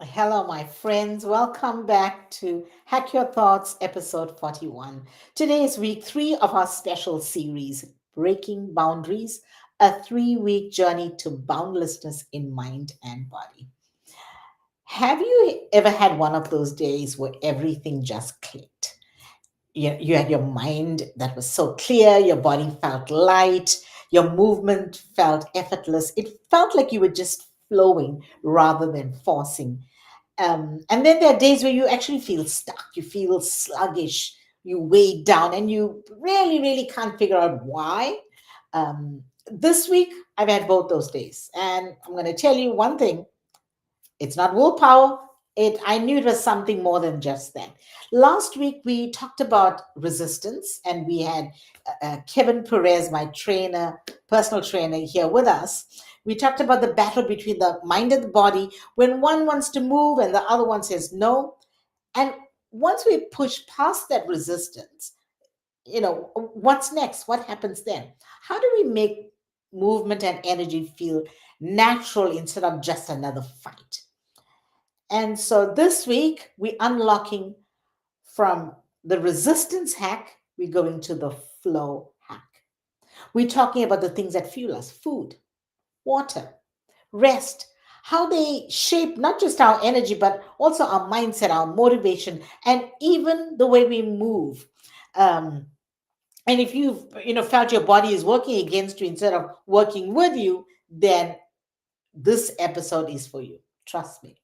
Hello, my friends. Welcome back to Hack Your Thoughts, episode 41. Today is week three of our special series, Breaking Boundaries, a 3 week journey to boundlessness in mind and body. Have you ever had one of those days where everything just clicked? You had your mind that was so clear, your body felt light, your movement felt effortless. It felt like you were just flowing rather than forcing. And then there are days where you actually feel stuck, you feel sluggish, you weigh down, and you really, really can't figure out why. This week, I've had both those days. And I'm going to tell you one thing, it's not willpower. I knew it was something more than just that. Last week we talked about resistance, and we had Kevin Perez, my trainer, personal trainer, here with us. We talked about the battle between the mind and the body when one wants to move and the other one says no. And once we push past that resistance, what's next? What happens then? How do we make movement and energy feel natural instead of just another fight? And so this week, we're unlocking from the resistance hack, we're going to the flow hack. We're talking about the things that fuel us: food, water, rest, how they shape not just our energy, but also our mindset, our motivation, and even the way we move. Um, and if you've felt your body is working against you instead of working with you, then this episode is for you. Trust me.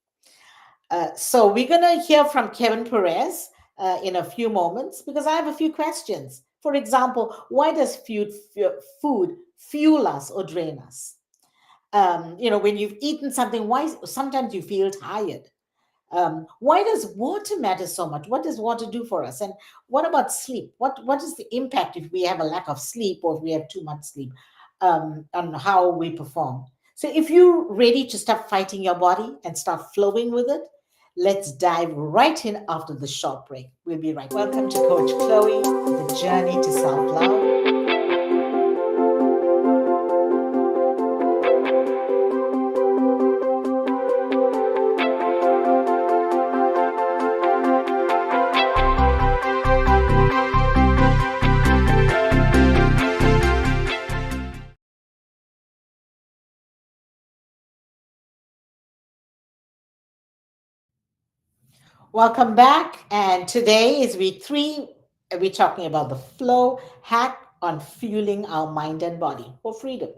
So we're going to hear from Kevin Perez in a few moments because I have a few questions. For example, why does food fuel us or drain us? When you've eaten something, why sometimes you feel tired? Why does water matter so much? What does water do for us? And what about sleep? What is the impact if we have a lack of sleep or if we have too much sleep on how we perform? So if you're ready to stop fighting your body and start flowing with it, let's dive right in after the short break. We'll be right. Welcome to Coach Chloe, the journey to self love. Welcome back. And today is week three. And we're talking about the flow hack on fueling our mind and body for freedom.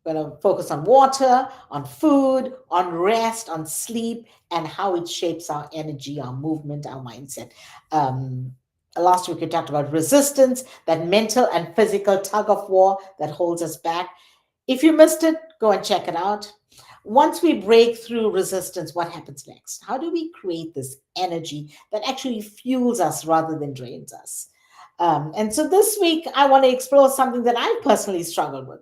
We're going to focus on water, on food, on rest, on sleep, and how it shapes our energy, our movement, our mindset. Um, Last week we talked about resistance, that mental and physical tug of war that holds us back. If you missed it, go and check it out. Once we break through resistance, what happens next? How do we create this energy that actually fuels us rather than drains us? And so this week, I want to explore something that I personally struggled with.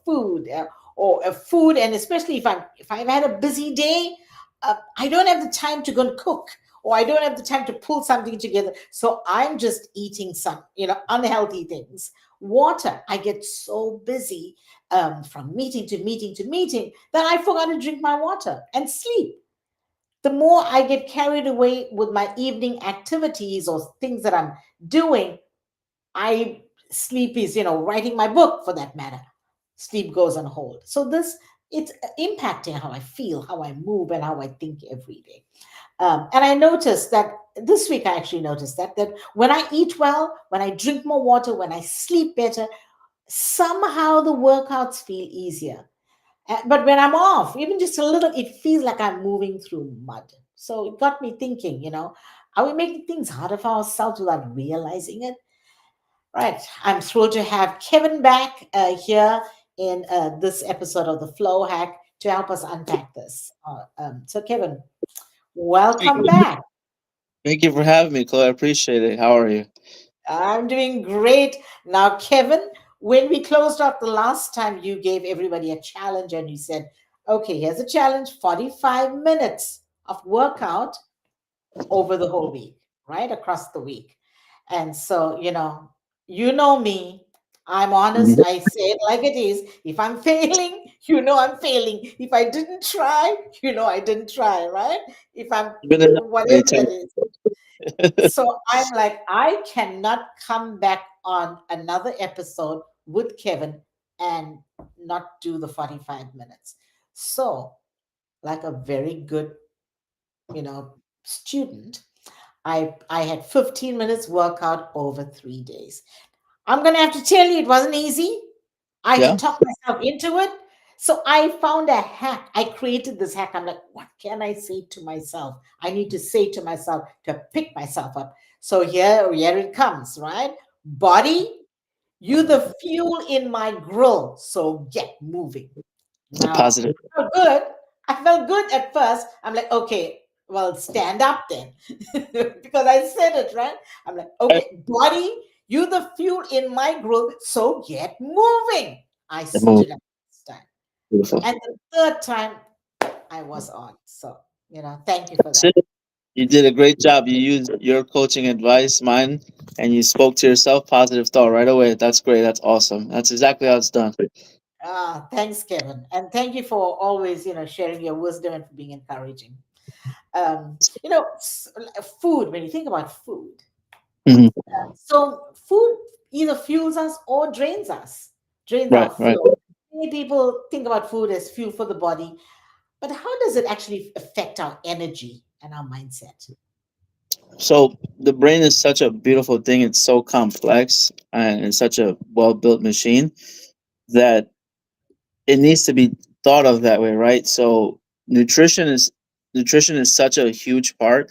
Food or food, and especially if I've had a busy day, I don't have the time to go and cook, or I don't have the time to pull something together. So I'm just eating some unhealthy things. Water, I get so busy from meeting to meeting to meeting that I forgot to drink my water. And sleep, the more I get carried away with my evening activities or things that I'm doing, I sleep is, writing my book for that matter. Sleep goes on hold. So this it's impacting how I feel, how I move, and how I think every day. And I noticed that this week I actually noticed that when I eat well, when I drink more water, when I sleep better, somehow the workouts feel easier. But when I'm off, even just a little, it feels like I'm moving through mud. So it got me thinking, are we making things harder for ourselves without realizing it? Right. I'm thrilled to have Kevin back here in this episode of the Flow Hack to help us unpack this. So, Kevin, Thank welcome you. back. Thank you for having me, Chloe. I appreciate it. How are you? I'm doing great. Now, Kevin, when we closed out the last time, you gave everybody a challenge and you said, okay, here's a challenge, 45 minutes of workout over the whole week, right? Across the week. And so, you know me, I'm honest. Mhm. I say it like it is. If I'm failing, you know I'm failing. If I didn't try, you know I didn't try, right? If I'm Good enough, they whatever tell that you. is. So I'm like, I cannot come back on another episode with Kevin and not do the 45 minutes. So, like a very good, student, I had 15 minutes workout over 3 days. I'm gonna have to tell you, it wasn't easy. I had to Yeah, talk myself into it. So I found a hack. I created this hack. I'm like, what can I say to myself? I need to say to myself to pick myself up. So here it comes, right? Body, you the fuel in my grill. So get moving. Now, positive. I felt good. I felt good at first. I'm like, okay, well, stand up then. Because I said it, right? I'm like, Right. okay, body, you the fuel in my growth, so get moving. I The move. stood up this time. Beautiful. And the third time, I was on. So, thank you for That's that. it. You did a great job. You used your coaching advice, mine, and you spoke to yourself positive thought right away. That's great. That's awesome. That's exactly how it's done. Thanks, Kevin. And thank you for always, sharing your wisdom and for being encouraging. Food, when you think about food, Mhm. so food either fuels us or drains our Right, right. flow. Many people think about food as fuel for the body, but how does it actually affect our energy and our mindset? So the brain is such a beautiful thing. It's so complex and it's such a well built machine that it needs to be thought of that way, right? So nutrition is nutrition is such a huge part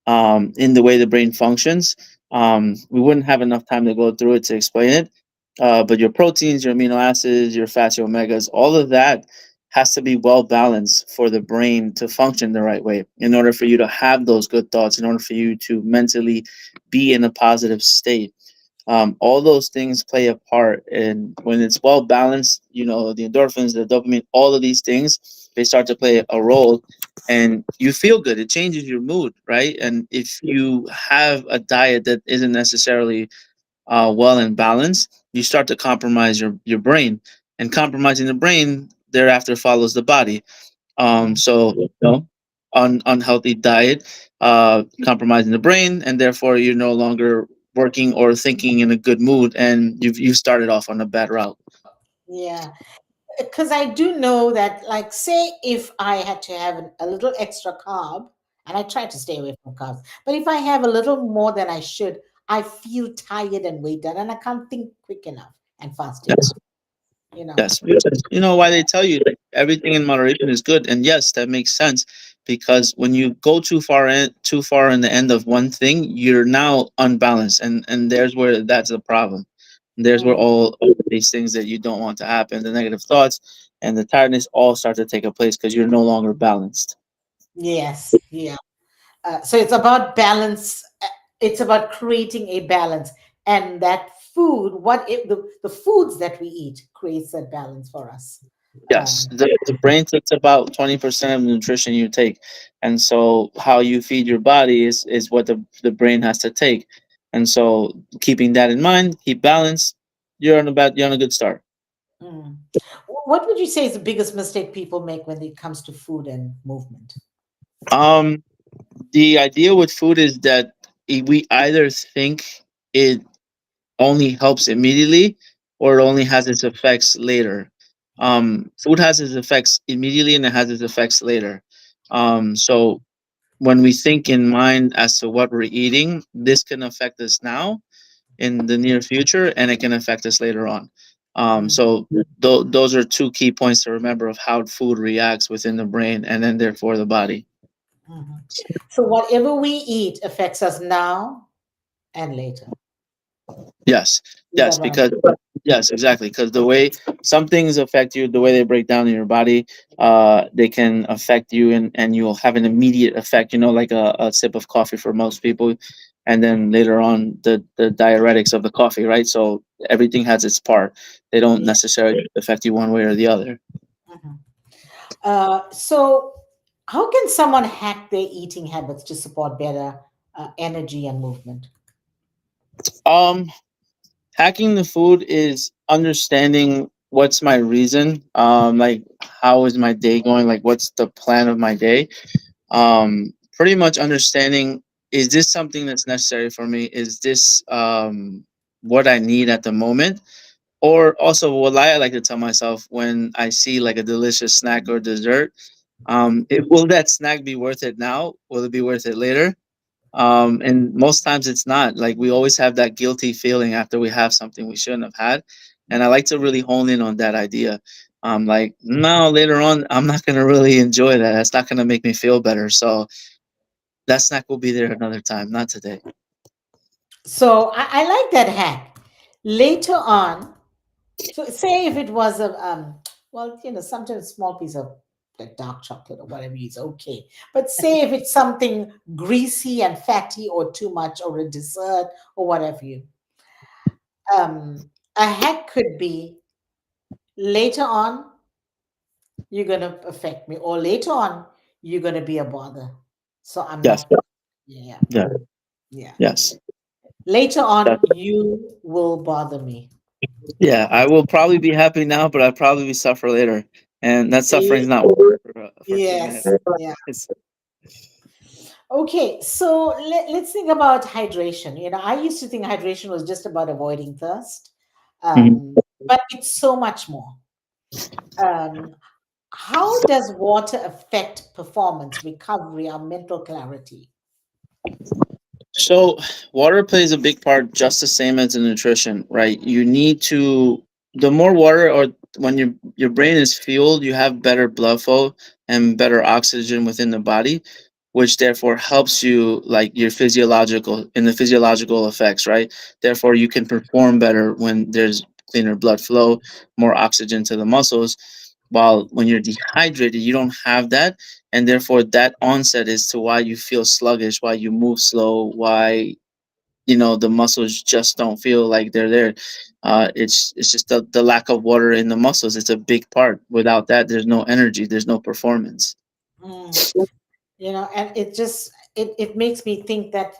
in the way the brain functions. We wouldn't have enough time to go through it to explain it. But your proteins, your amino acids, your fats, your omegas, all of that has to be well balanced for the brain to function the right way in order for you to have those good thoughts, in order for you to mentally be in a positive state. All those things play a part, and when it's well balanced, the endorphins, the dopamine, all of these things, they start to play a role, and you feel good. It changes your mood, right? And if you have a diet that isn't necessarily well and balanced, you start to compromise your brain, and compromising the brain thereafter follows the body. Mm. So unhealthy diet, compromising the brain, and therefore you're no longer working or thinking in a good mood, and you've started off on a bad route. Yeah, because I do know that, like, say if I had to have a little extra carb, and I try to stay away from carbs, but if I have a little more than I should, I feel tired and weighed down, and I can't think quick enough and fast Yes, enough. You know. yes. You know why they tell you that everything in moderation is good, and yes, that makes sense because when you go too far in the end of one thing, you're now unbalanced, and there's where that's the problem. There's where Mm. all these things that you don't want to happen, the negative thoughts and the tiredness, all start to take a place because you're no longer balanced. Yes. Yeah. So it's about balance. It's about creating a balance, and that food, the foods that we eat, creates that balance for us. Yes, Um, the brain takes about 20% of the nutrition you take, and so how you feed your body is what the brain has to take, and so keeping that in mind, keep balance. You're on a good start. mm. What would you say is the biggest mistake people make when it comes to food and movement? Um, the idea with food is that we either think it only helps immediately or it only has its effects later. Food has its effects immediately and it has its effects later. So when we think in mind as to what we're eating, this can affect us now in the near future, and it can affect us later on. Mm, Those are two key points to remember of how food reacts within the brain and then therefore the body. mhm. So whatever we eat affects us now and later. Yes, Is yes, that what I'm? because yes, exactly. Because the way some things affect you, the way they break down in your body, they can affect you, and you'll have an immediate effect. Like a sip of coffee for most people, and then later on the diuretics of the coffee, right? So everything has its part. They don't Yeah. necessarily affect you one way or the other. Mhm. So how can someone hack their eating habits to support better energy and movement? Um, Hacking the food is understanding what's my reason, like how is my day going, like what's the plan of my day. Pretty much understanding, is this something that's necessary for me? Is this what I need at the moment? Or also, what I like to tell myself when I see like a delicious snack or dessert, will that snack be worth it now? Will it be worth it later? And most times it's not. Like we always have that guilty feeling after we have something we shouldn't have had. And I like to really hone in on that idea. Like, no, later on, I'm not going to really enjoy that. That's not going to make me feel better. So that snack will be there another time, not today. So I like that hack. Later on, so say if it was a well, sometimes small piece of like dark chocolate or whatever is okay. But say if it's something greasy and fatty or too much or a dessert or whatever a hack could be later on you're gonna affect me, or later on you're gonna be a bother. So I'm Yes. not. Yeah, Yeah. yeah. Yes. Later That, on you will bother me. yeah. I will probably be happy now, but I'll probably be suffer later. And that suffering's not worth it for 2 minutes. Yes. Yeah. It's, Okay, so let's think about hydration. I used to think hydration was just about avoiding thirst, Mhm. but it's so much more. Um, how does water affect performance, recovery, or mental clarity? So water plays a big part, just the same as the nutrition, right? You need to, the more water, or when your brain is fueled, you have better blood flow and better oxygen within the body, which therefore helps you like your physiological in the physiological effects, right? Therefore you can perform better when there's cleaner blood flow, more oxygen to the muscles. While when you're dehydrated, you don't have that, and therefore that onset is to why you feel sluggish, why you move slow, why the muscles just don't feel like they're there. It's just the lack of water in the muscles. It's a big part. Without that, there's no energy, there's no performance. Mm, and it makes me think that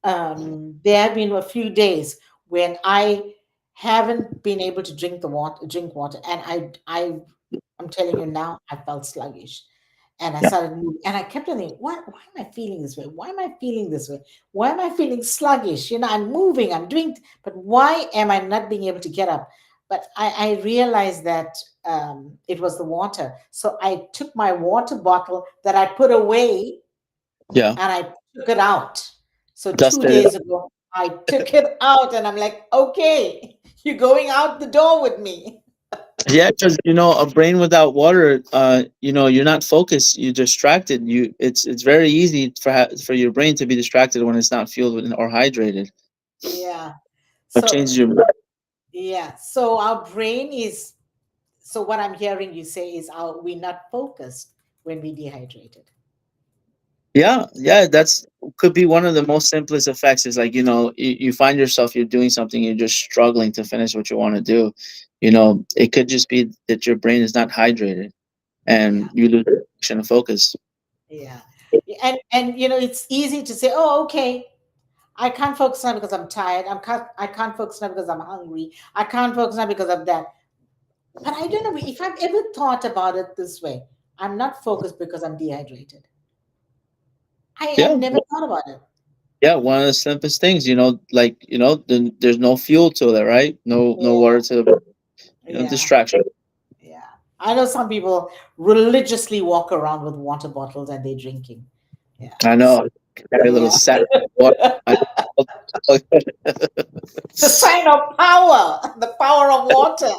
there have been a few days when I haven't been able to drink water, and I'm telling you now, I felt sluggish. And I Yeah, started moving, and I kept on thinking, why am I feeling this way? Why am I feeling this way? Why am I feeling sluggish? I'm moving, I'm doing, but why am I not being able to get up? But I realized that it was the water. So I took my water bottle that I put away yeah, and I took it out. So two dusted it. days ago, I took it out and I'm like, okay, you're going out the door with me. Yeah, because a brain without water, you're not focused. You're distracted. It's very easy for your brain to be distracted when it's not fueled or hydrated. Yeah. It So, changes your. yeah. So our brain is, so what I'm hearing you say is we're not focused when we dehydrated. Yeah, yeah, that's could be one of the most simplest effects. Is like you find yourself, you're doing something, you're just struggling to finish what you want to do. It could just be that your brain is not hydrated and Yeah. you lose direction of focus. Yeah. And it's easy to say, oh, okay, I can't focus now because I'm tired. I can't focus now because I'm hungry. I can't focus now because of that. But I don't know if I've ever thought about it this way. I'm not focused because I'm dehydrated. I have Yeah, never thought about it. yeah, one of the simplest things. Like there's no fuel to it, right? No Yeah, water to the yeah, distraction. yeah. I know some people religiously walk around with water bottles and they're drinking. Yeah, I know. Got a little yeah. sack. Water. I know. The sign of power, the power of water.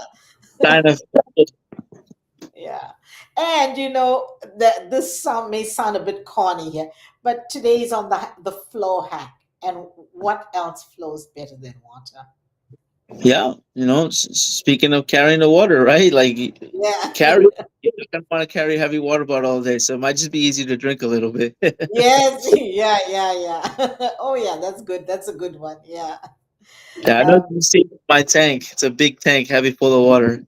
kind of. Yeah. And that this may sound a bit corny here, but today is on the flow hack. And what else flows better than water? Yeah, speaking of carrying the water, right? Like Yeah. carry. You don't want to carry a heavy water bottle all day, so it might just be easy to drink a little bit. Yes. Yeah. Yeah. Yeah. Oh, yeah. That's good. That's a good one. Yeah. Yeah, I know Um, you see my tank. It's a big tank, heavy full of water.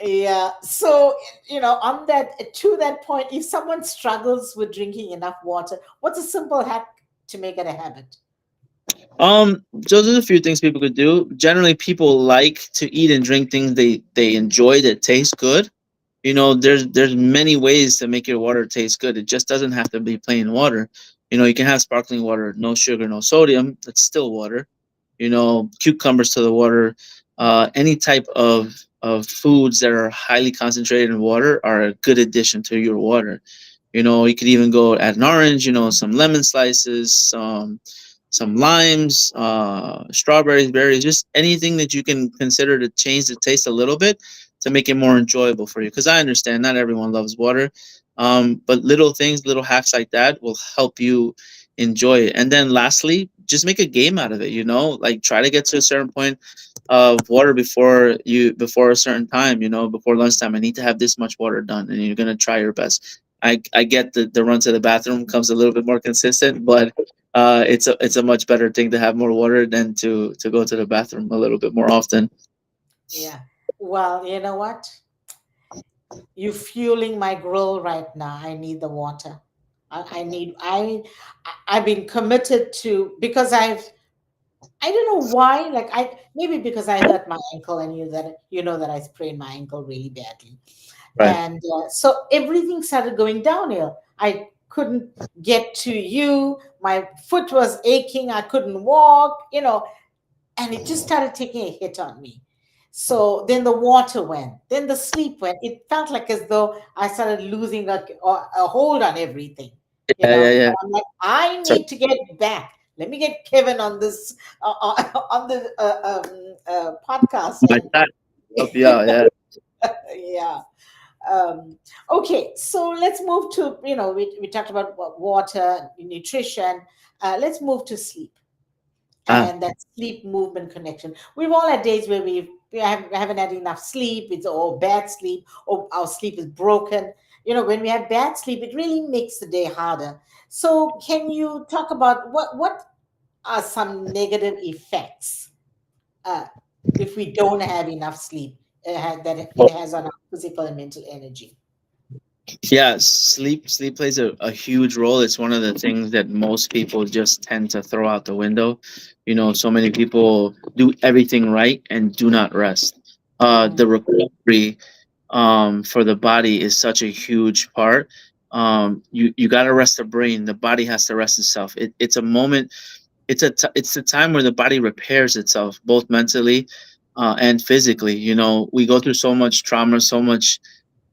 yeah. So, on to that point, if someone struggles with drinking enough water, what's a simple hack to make it a habit? So there's a few things people could do. Generally, people like to eat and drink things they enjoy that taste good. There's many ways to make your water taste good. It just doesn't have to be plain water. You can have sparkling water, no sugar, no sodium. That's still water. Cucumbers to the water. Any type of foods that are highly concentrated in water are a good addition to your water. You could even go add an orange, some lemon slices, some limes, strawberries, berries, just anything that you can consider to change the taste a little bit to make it more enjoyable for you. Because I understand not everyone loves water, but little things, little hacks like that will help you enjoy it. And then lastly, just make a game out of it. Like try to get to a certain point of water before a certain time. Before lunchtime, I need to have this much water done, and you're gonna try your best. I get the run to the bathroom comes a little bit more consistent, but it's a much better thing to have more water than to go to the bathroom a little bit more often. Yeah. Well, you know what? You fueling my grill right now. I need the water. I need I've been committed to, because I don't know why. Like, I maybe because I hurt my ankle, and that I sprained my ankle really badly, Right. and so everything started going downhill. I couldn't get to you. My foot was aching. I couldn't walk. And it just started taking a hit on me. So then the water went, then the sleep went. It felt like as though I started losing a hold on everything, Yeah, yeah, And yeah. I'm like, I Sorry. need to get back. Let me get Kevin on this on the podcast, My and God. Help you out. Yeah. yeah. Um, okay, so let's move to, we talked about water, nutrition. Let's move to sleep, Ah, and that sleep movement connection. We've all had days where we haven't had enough sleep, it's all bad sleep, or our sleep is broken. When we have bad sleep, it really makes the day harder. So can you talk about what are some negative effects, uh, if we don't have enough sleep, that it has on our physical and mental energy? yeah, sleep plays a huge role. It's one of the things that most people just tend to throw out the window. So many people do everything right and do not rest. The Mm, recovery for the body is such a huge part. You got to rest the brain. The body has to rest itself. It's a moment. It's the time where the body repairs itself, both mentally and physically. We go through so much trauma, so much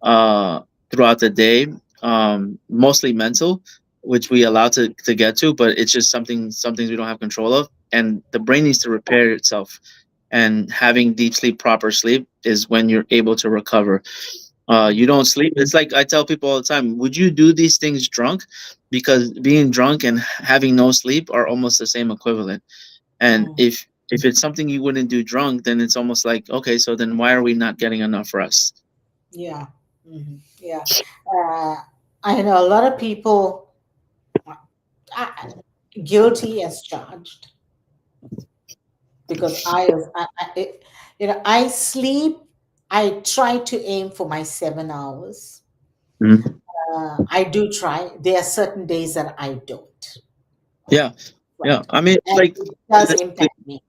uh, throughout the day, mostly mental, which we allow to get to, but it's just some things we don't have control of, and the brain needs to repair itself. And having deep sleep, proper sleep, is when you're able to recover. You don't sleep. It's like I tell people all the time: would you do these things drunk? Because being drunk and having no sleep are almost the same equivalent. And mm, if it's something you wouldn't do drunk, then it's almost like, okay, so then why are we not getting enough rest? yeah. Yeah. uh, I know a lot of people, uh, guilty as charged, because I sleep. I try to aim for my 7 hours. Mhm. I do try. There are certain days that I don't. Yeah, yeah. Right, I mean, and like, it does impact me.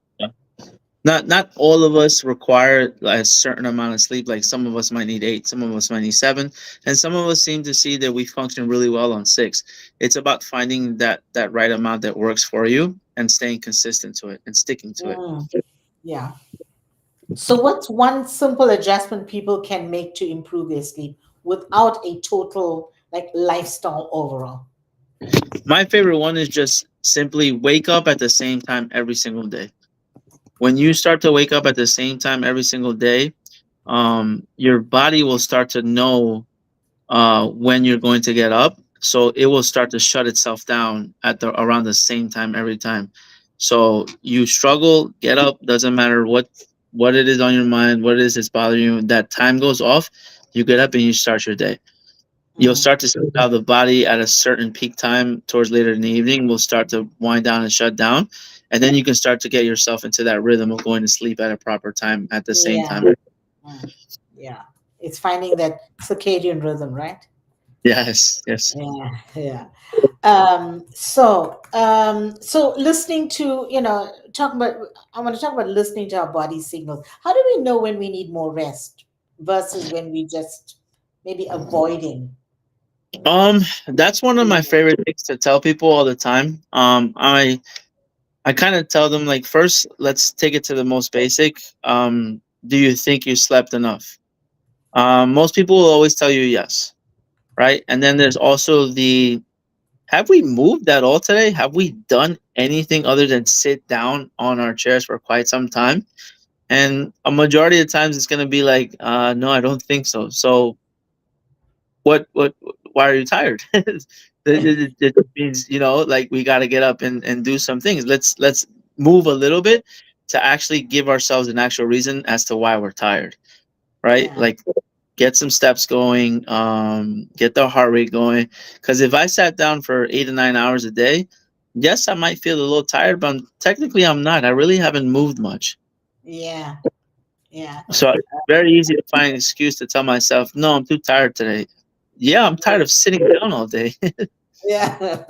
not all of us require like, a certain amount of sleep. Like some of us might need 8, some of us might need 7, and some of us seem to see that we function really well on 6. It's about finding that right amount that works for you and staying consistent to it and sticking to it. Mm, yeah. So, what's one simple adjustment people can make to improve their sleep without a total like lifestyle overall? My favorite one is just simply wake up at the same time every single day. When you start to wake up at the same time every single day, your body will start to know when you're going to get up. So it will start to shut itself down at the around the same time every time. So you struggle, get up, doesn't matter what it is on your mind, what it is that's bothering you. That time goes off, you get up and you start your day. You'll Mm, start to see how the body at a certain peak time towards later in the evening will start to wind down and shut down. And then you can start to get yourself into that rhythm of going to sleep at a proper time at the same yeah. time. Mm, yeah. It's finding that circadian rhythm, right? Yes, yes. Yeah. Yeah. So listening to, talk about, I want to talk about listening to our body signals. How do we know when we need more rest versus when we just maybe avoiding Um, that's one of my doing it? favorite things to tell people all the time. I kind of tell them like first, let's take it to the most basic. Do you think you slept enough? Most people will always tell you yes, right? And then there's also the have we moved at all today? Have we done anything other than sit down on our chairs for quite some time? And a majority of times it's gonna be like, no, I don't think so. So what why are you tired? It means, like we gotta get up and do some things. Let's move a little bit to actually give ourselves an actual reason as to why we're tired, right? Yeah, Like get some steps going, get the heart rate going. Because if I sat down for 8 to 9 hours a day, yes, I might feel a little tired, but technically I'm not. I really haven't moved much. yeah, yeah, So it's very easy to find an excuse to tell myself, no, I'm too tired today. Yeah, I'm tired of sitting down all day. yeah.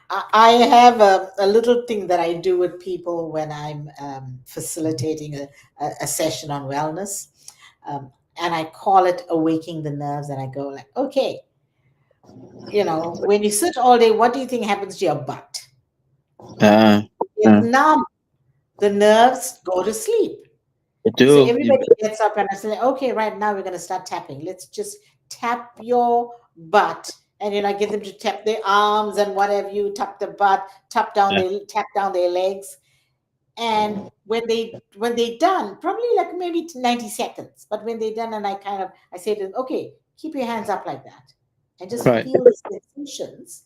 I have a little thing that I do with people when I'm facilitating a session on wellness. And I call it awaking the nerves. And I go like, okay, when you sit all day, what do you think happens to your butt? uh, It's uh, numb. The nerves go to sleep. I So do. everybody gets up and I say, okay, right now we're going to start tapping. Let's just tap your butt. And get them to tap their arms and whatever you tap the butt, Yeah, tap down their legs. And when they done, probably like maybe 90 seconds, but when they done, and I say to them, okay, keep your hands up like that and just right. feel the sensations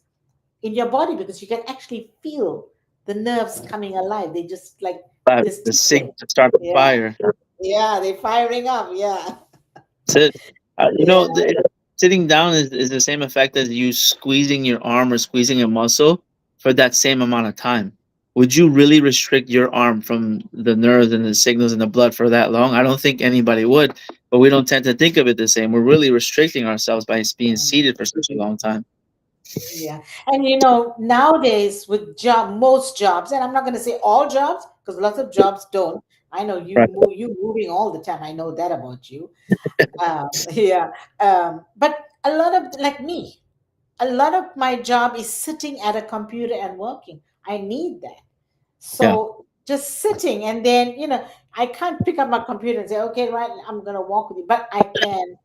in your body, because you can actually feel the nerves coming alive. They just like this The tingling. signal to start the Yeah, fire. yeah, they're firing up. Yeah, That's it. yeah, Sitting down is the same effect as you squeezing your arm or squeezing a muscle for that same amount of time. Would you really restrict your arm from the nerves and the signals in the blood for that long? I don't think anybody would, but we don't tend to think of it the same. We're really restricting ourselves by being seated for such a long time. yeah. And nowadays with most jobs, and I'm not going to say all jobs because lots of jobs don't. I know Right. you moving all the time. I know that about you. Yeah. But a lot of, like me, a lot of my job is sitting at a computer and working. I need that. Yeah. So just sitting, and then I can't pick up my computer and say, okay, right, I'm gonna walk with you, but I can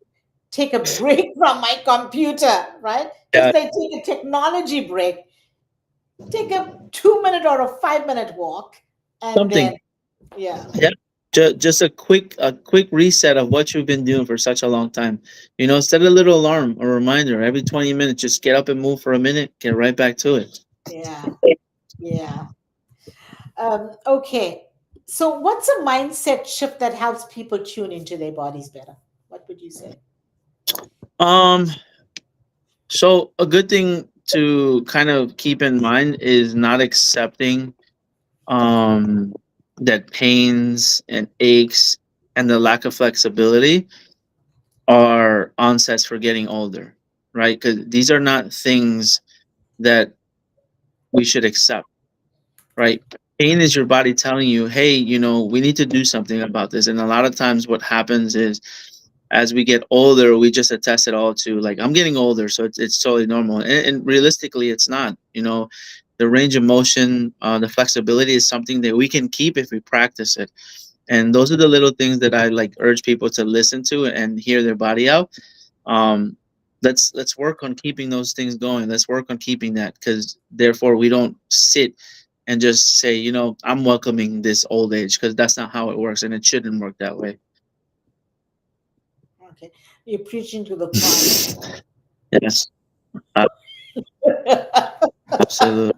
take a break from my computer, right? Yeah. Just like take a technology break, take a 2 minute or a 5 minute walk, and Something. then yeah, Yeah. Just a quick reset of what you've been doing for such a long time. Set a little alarm, a reminder every 20 minutes. Just get up and move for a minute. Get right back to it. yeah, yeah. Okay. So what's a mindset shift that helps people tune into their bodies better? What would you say? Um. So a good thing to kind of keep in mind is not accepting um that pains and aches and the lack of flexibility are onsets for getting older, right? Because these are not things that we should accept, right? Pain is your body telling you, hey, we need to do something about this. And a lot of times what happens is as we get older, we just attest it all to like, I'm getting older, so it's totally normal. And realistically, it's not. The range of motion, the flexibility is something that we can keep if we practice it. And those are the little things that I like urge people to listen to and hear their body out. Um let's work on keeping those things going. Let's work on keeping that, because therefore we don't sit and just say, I'm welcoming this old age, because that's not how it works, and it shouldn't work that way. Okay. You're preaching to the choir. Yes, absolutely.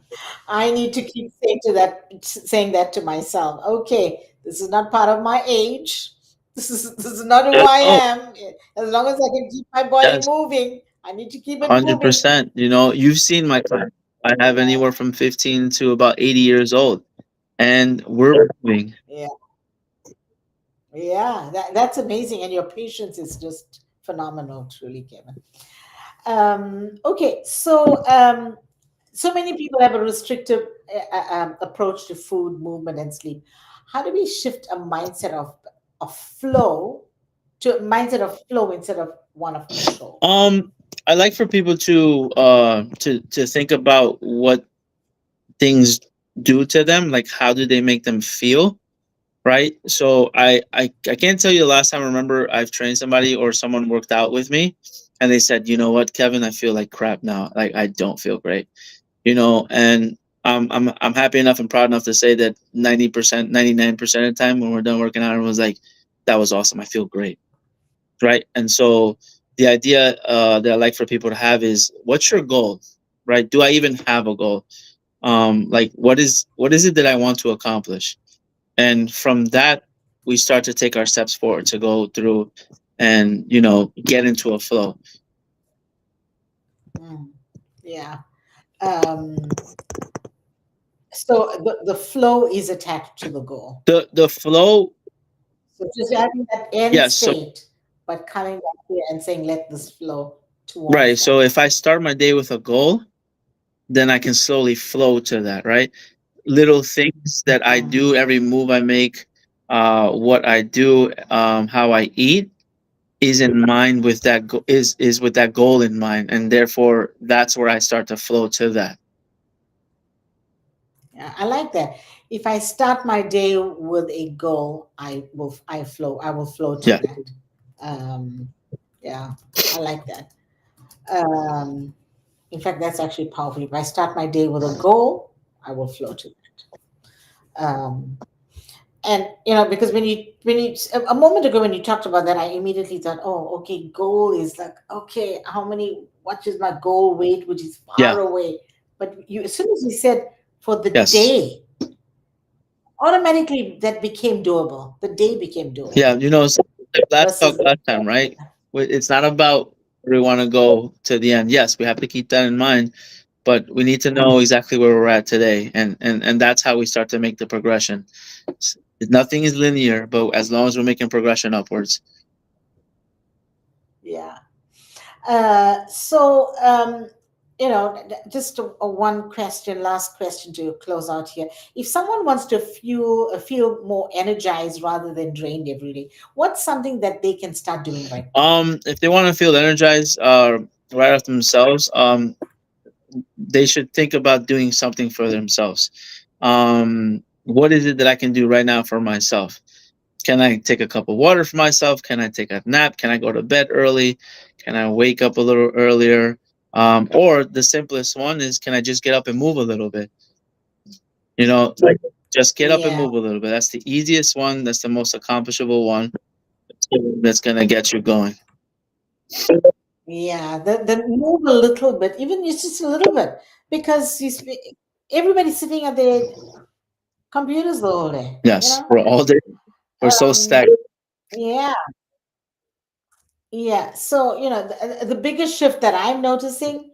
I need to keep saying that to myself. Okay, this is not part of my age. This is not who Yeah, I oh, am. As long as I can keep my body yes, moving, I need to keep it moving. 100%. You've seen my client. I have Yeah, anywhere from 15 to about 80 years old, and we're moving. yeah, yeah. That's amazing, and your patience is just phenomenal, truly, Kevin. Okay, so So many people have a restrictive approach to food, movement, and sleep. How do we shift a mindset of flow to a mindset of flow instead of one of control? Um, I like for people to think about what things do to them, like how do they make them feel, right? So I can't tell you the last time I remember I've trained somebody or someone worked out with me, and they said, you know what, Kevin, I feel like crap now. Like I don't feel great, and I'm happy enough and proud enough to say that 90%, 99% of the time when we're done working out, everyone's like, that was awesome. I feel great, right? And so the idea that I like for people to have is, what's your goal, right? Do I even have a goal? Like what is it that I want to accomplish? And from that, we start to take our steps forward to go through and get into a flow. Mm, yeah. Um, so the flow is attached to the goal. The flow, So just having that end yes. So state, but coming back here and saying, let this flow right. towards So that. if I start my day with a goal, then I can slowly flow to that, right? Little things that I Mm, do, every move I make, what I do, how I eat is in mind with is with that goal in mind, and therefore that's where I start to flow to that. yeah, I like that. If I start my day with a goal, I will flow to Yeah. that. Um, yeah, I like that. Um, in fact, that's actually powerful. If I start my day with a goal, I will flow to that. And because when you a moment ago when you talked about that, I immediately thought, oh, okay, goal is like, okay, what is my goal weight, which is Yeah. far away. But you, as soon as you said for the Yes. day, automatically that became doable. The day became Yeah. doable So last talk versus last time, right? It's not about where we want to go to the end. Yes, we have to keep that in mind, but we need to know exactly where we're at today, and that's how we start to make the progression. Nothing is linear, but as long as we're making progression upwards. yeah. Just one question, last question to close out here. If someone wants to feel more energized rather than drained every day, what's something that they can start doing right now? If they want to feel energized, right off themselves, they should think about doing something for themselves. What is it that I can do right now for myself? Can I take a cup of water for myself? Can I take a nap? Can I go to bed early? Can I wake up a little earlier? Or the simplest one is, can I just get up and move a little bit? Like, just get up and Yeah, move a little bit. That's the easiest one. That's the most accomplishable one. That's gonna get you going. yeah. The move a little bit, even it's just a little bit, because everybody's sitting at their computers the whole day. Yes, we're all day. We're so Um, stagnant. yeah, yeah. So the biggest shift that I'm noticing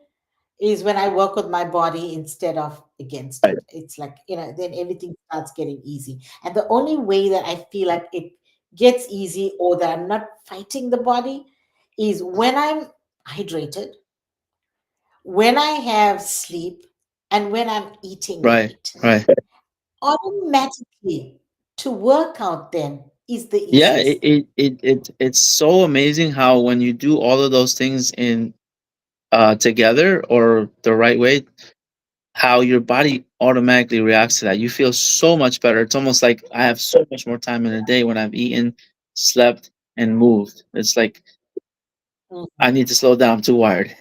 is when I work with my body instead of against Right, it. It's like, then everything starts getting easy. And the only way that I feel like it gets easy or that I'm not fighting the body is when I'm hydrated, when I have sleep, and when I'm eating right, right. right. Automatically, to work out then is the Yeah, easiest thing. it's so amazing how when you do all of those things in together or the right way, how your body automatically reacts to that. You feel so much better. It's almost like I have so much more time in a day when I've eaten, slept, and moved. It's like I need to slow down. I'm too wired.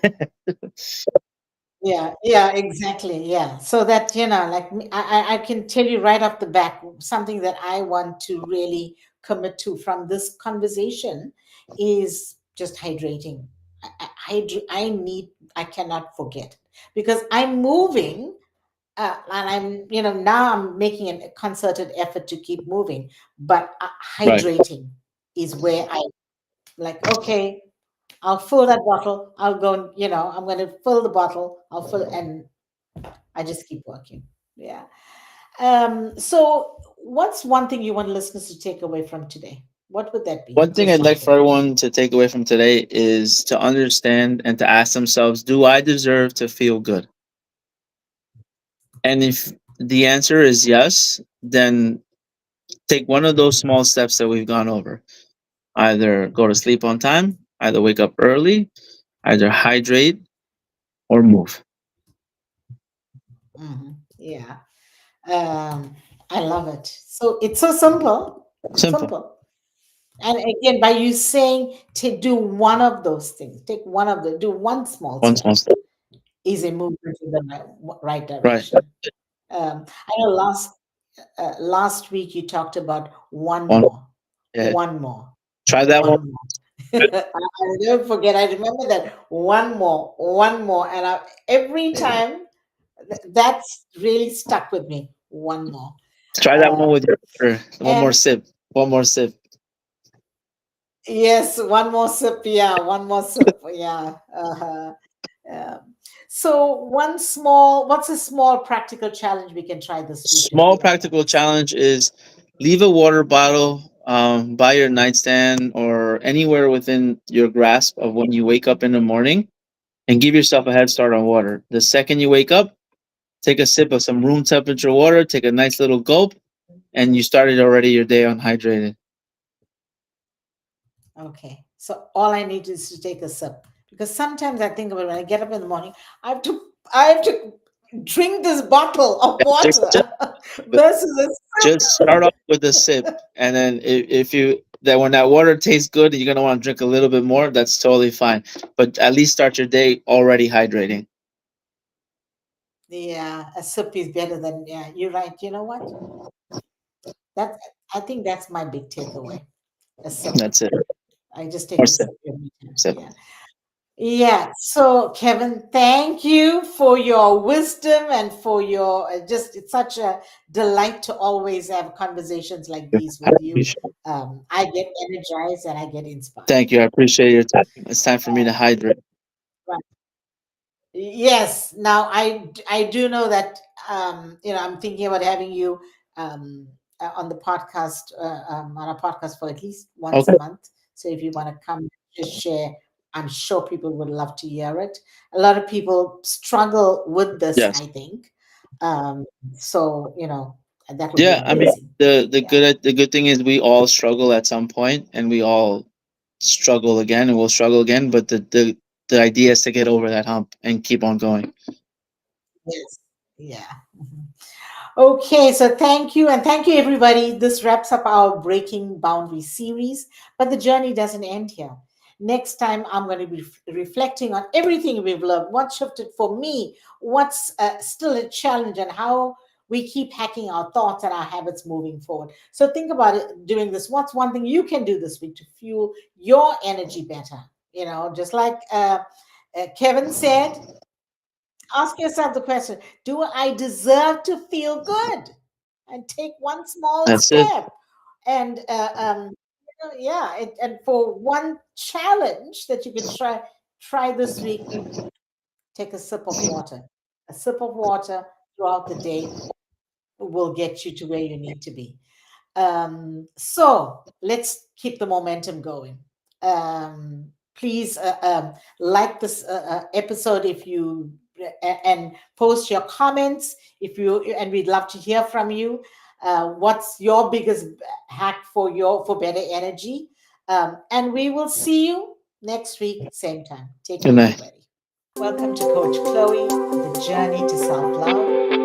Yeah, yeah, exactly. Yeah. So that, like I can tell you right off the bat, something that I want to really commit to from this conversation is just hydrating. I cannot forget because I'm moving, and now I'm making a concerted effort to keep moving, but Right, hydrating is where I like, okay, I'll fill that bottle. I'll go, I'm going to fill the bottle. I'll fill, and I just keep working. Yeah. So, what's one thing you want listeners to take away from today? What would that be? one thing Just I'd one like for thing. everyone to take away from today is to understand and to ask themselves, do I deserve to feel good? And if the answer is yes, then take one of those small steps that we've gone over. Either go to sleep on time, either wake up early, either hydrate or move. Yeah. I love it. So it's so simple, Simple. simple. And again, by you saying to do one of those things, take one of the, do one small One small step, step. is a movement in the right Right. direction. I know last week you talked about One. Yeah. one more, Try that one. one more. I don't forget. I remember that one more, and every time that's really stuck with me. One more. Try that one Um, with your water. One more and sip. One more sip. yes, one more sip. Yeah, one more sip. Yeah. Um, so what's a small practical challenge we can try this week to Small fuel our practical thoughts? challenge is leave a water bottle by your nightstand or anywhere within your grasp of when you wake up in the morning, and give yourself a head start on water. The second you wake up, take a sip of some room temperature water, take a nice little gulp, and you started already your day unhydrated. Okay. So all I need is to take a sip because sometimes I think about when I get up in the morning, I have to drink this bottle of Just, just, water versus a sip. just start off with a sip, and then if you that when that water tastes good, and you're gonna want to drink a little bit more. That's totally fine. But at least start your day already hydrating. Yeah, a sip is better than yeah. You're right. You know what? That I think that's my big takeaway. A sip. That's it. I just take More a sip, sip every time. sip. Yeah. Yeah. So, Kevin, thank you for your wisdom and for your just, it's such a delight to always have conversations like these I with you. appreciate. I get energized and I get inspired. Thank you. I appreciate your time. It's time for me to hydrate. Yes. Now I do know that I'm thinking about having you um, on the podcast on a podcast for at least once a Okay. month. So if you want to come, just share. I'm sure people would love to hear it. A lot of people struggle with this, Yes. I think. Um, so that would be Yeah. I mean, amazing. Yeah. the good thing is we all struggle at some point, and we all struggle again, and we'll struggle again. But the idea is to get over that hump and keep on going. Yes. Yeah. Mhm. Okay, so thank you, and thank you, everybody. This wraps up our Breaking Boundary series, but the journey doesn't end here. Next time, I'm going to be reflecting on everything we've learned, what shifted for me, what's still a challenge, and how we keep hacking our thoughts and our habits moving forward. So, think about it doing this. What's one thing you can do this week to fuel your energy better? Just like Kevin said, ask yourself the question: do I deserve to feel good? And take one small That's it. step. And yeah, and for one challenge that you can try this week, take a sip of water. A sip of water throughout the day will get you to where you need to be. So let's keep the momentum going. Please like this episode if you and post your comments if you and we'd love to hear from you. What's your biggest hack for better energy? And we will see you next week, same time. Take Good care, night. everybody. Welcome to Coach Chloe, the journey to self love.